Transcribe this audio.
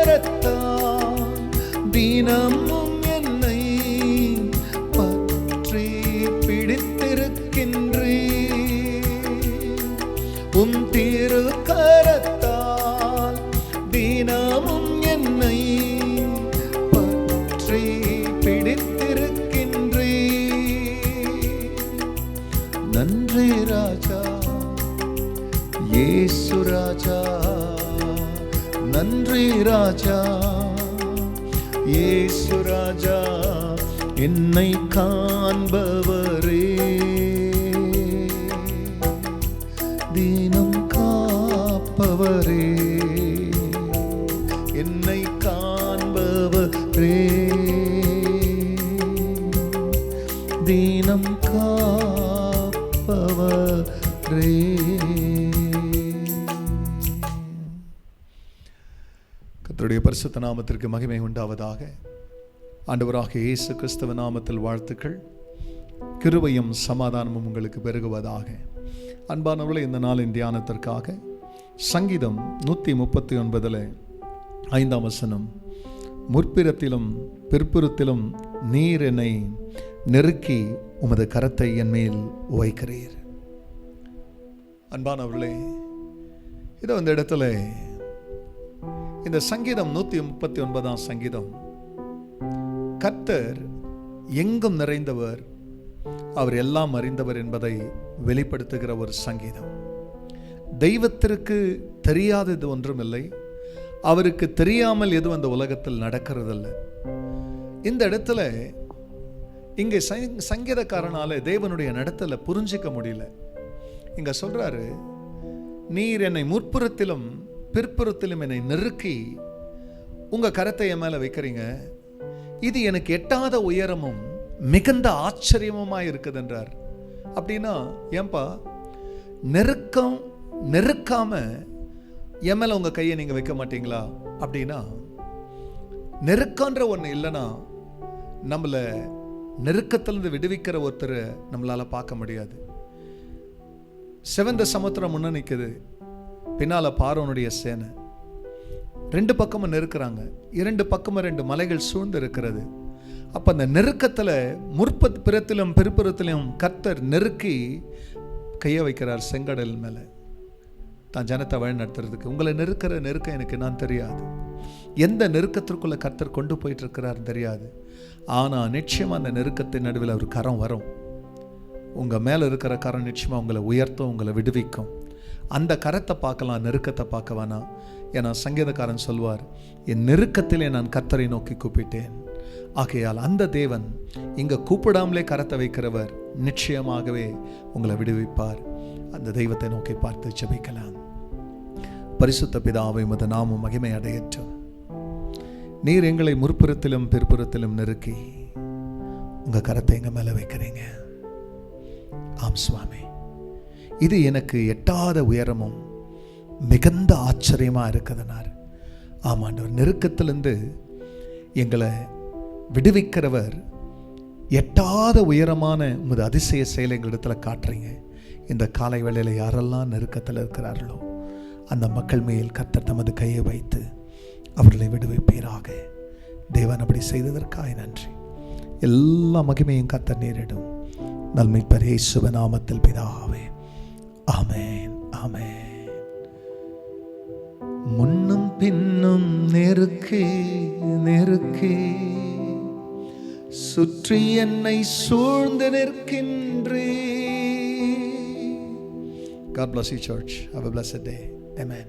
கரத்தால் தினமும் என்னை பற்றி பிடித்திருக்கின்றீர். உம் திரு கரத்தால் தினமும் என்னை பற்றி பிடித்திருக்கின்றீர். நன்றி ராஜா இயேசு ராஜா, நன்றி ராஜா இயேசு ராஜா, என்னை காண்பவரே, தினம் காப்பவரே, என்னை காண்பவரே, தினம் காப்பவரே. கர்த்தருடைய பரிசுத்த நாமத்திற்கு மகிமை உண்டாவதாக. ஆண்டவராகிய இயேசு கிறிஸ்துவ நாமத்தில் வாழ்த்துக்கள். கிருபையும் சமாதானமும் உங்களுக்கு பெருகுவதாக. அன்பானவர்களே, இந்த நாளின் தியானத்திற்காக சங்கீதம் 139 5ஆம் வசனம், முற்பிறத்திலும் பிற்புறத்திலும் நீர் என்னை நெருக்கி உமது கரத்தை என் மேல் வைக்கிறீர். அன்பானவர்களே, இதோ இந்த இடத்துல இந்த சங்கீதம் 139ஆம் சங்கீதம், கர்த்தர் எங்கும் நிறைந்தவர், அவர் எல்லாம் அறிந்தவர் என்பதை வெளிப்படுத்துகிற ஒரு சங்கீதம். தெய்வத்திற்கு தெரியாதது ஒன்றுமில்லை, அவருக்கு தெரியாமல் எதுவும் அந்த உலகத்தில் நடக்கிறதில்ல. இந்த இடத்துல இங்கே சங்கீதக்காரனால தேவனுடைய நடத்தல புரிஞ்சிக்க முடியல. இங்க சொல்றாரு, நீர் என்னை முற்புறத்திலும் பிற்புறத்திலும் என்னை நெருக்கி உங்க கரத்தை என் மேல வைக்கிறீங்க, இது எனக்கு எட்டாத உயரமும் மிகுந்த ஆச்சரியமுமாய் இருக்குது என்றார். அப்படின்னா ஏன்பா நெருக்காம என் மேல உங்க கையை நீங்க வைக்க மாட்டீங்களா? அப்படின்னா நெருக்கன்ற ஒண்ணு இல்லைன்னா நம்மள நெருக்கத்திலிருந்து விடுவிக்கிற ஒருத்தர் நம்மளால பார்க்க முடியாது. சிவந்த சமுத்திரம் முன்ன நிற்குது, பின்னால பார்வோனுடைய சேனை, ரெண்டு பக்கமும் நெருக்கிறாங்க, இரண்டு பக்கமும் ரெண்டு மலைகள் சூழ்ந்து இருக்கிறது. அப்ப அந்த நெருக்கத்துல முற்புறத்திலும் பிற்புறத்திலும் கர்த்தர் நெருக்கி கைய வைக்கிறார் செங்கடல் மேல, தான் ஜனத்தை வழி நடத்துறதுக்கு. உங்களை நெருக்கிற நெருக்கம் எனக்கு நான் தெரியாது, எந்த நெருக்கத்திற்குள்ள கர்த்தர் கொண்டு போயிட்டு இருக்கிறார் தெரியாது. ஆனா நிச்சயமா அந்த நெருக்கத்தின் நடுவில் ஒரு கரம் வரும். உங்க மேல இருக்கிற கரம் நிச்சயமா உங்களை உயர்த்தும், உங்களை விடுவிக்கும். அந்த கரத்தை பார்க்கலாம், நெருக்கத்தை பார்க்க வேணாம். ஏன்னா சங்கீதக்காரன் சொல்வார், என் நெருக்கத்திலே நான் கர்த்தரை நோக்கி கூப்பிட்டேன். ஆகையால் அந்த தேவன் இங்க கூப்பிடாமலே கரத்தை வைக்கிறவர் நிச்சயமாகவே உங்களை விடுவிப்பார். அந்த தெய்வத்தை நோக்கி பார்த்து ஜெபிக்கலாம். பரிசுத்த பிதாவே, உமது நாமம் மகிமை அடையட்டும். நீர் எங்களை முற்புறத்திலும் பிற்புறத்திலும் நெருக்கி உங்க கரத்தை எங்க மேல வைக்கிறீங்க. ஆம் சுவாமி, இது எனக்கு எட்டாத உயரமும் மிகுந்த ஆச்சரியமா இருக்குதுனார். ஆமாண்டவர், நெருக்கத்திலிருந்து எங்களை விடுவிக்கிறவர், எட்டாத உயரமான உமது அதிசய செயலை எங்களிடத்துல காட்டுறீங்க. இந்த காலை வேளையில யாரெல்லாம் நெருக்கத்தில் இருக்கிறார்களோ அந்த மக்கள் மேல் கர்த்தர் தமது கையை வைத்து அவர்களை விடுவிப்பீராக. தேவன் அப்படி செய்ததற்காக நன்றி. எல்லா மகிமையும் கர்த்தர் நேரிடும். நல்மீட்பர் இயேசுவின் நாமத்தில் பிதாவே, ஆமென், ஆமென். முன்னும் பின்னும் நெருக்கி நெருக்கி சுற்றி என்னை சூழ்ந்து நிற்கின்றே. God bless you, church. Have a blessed day. Amen.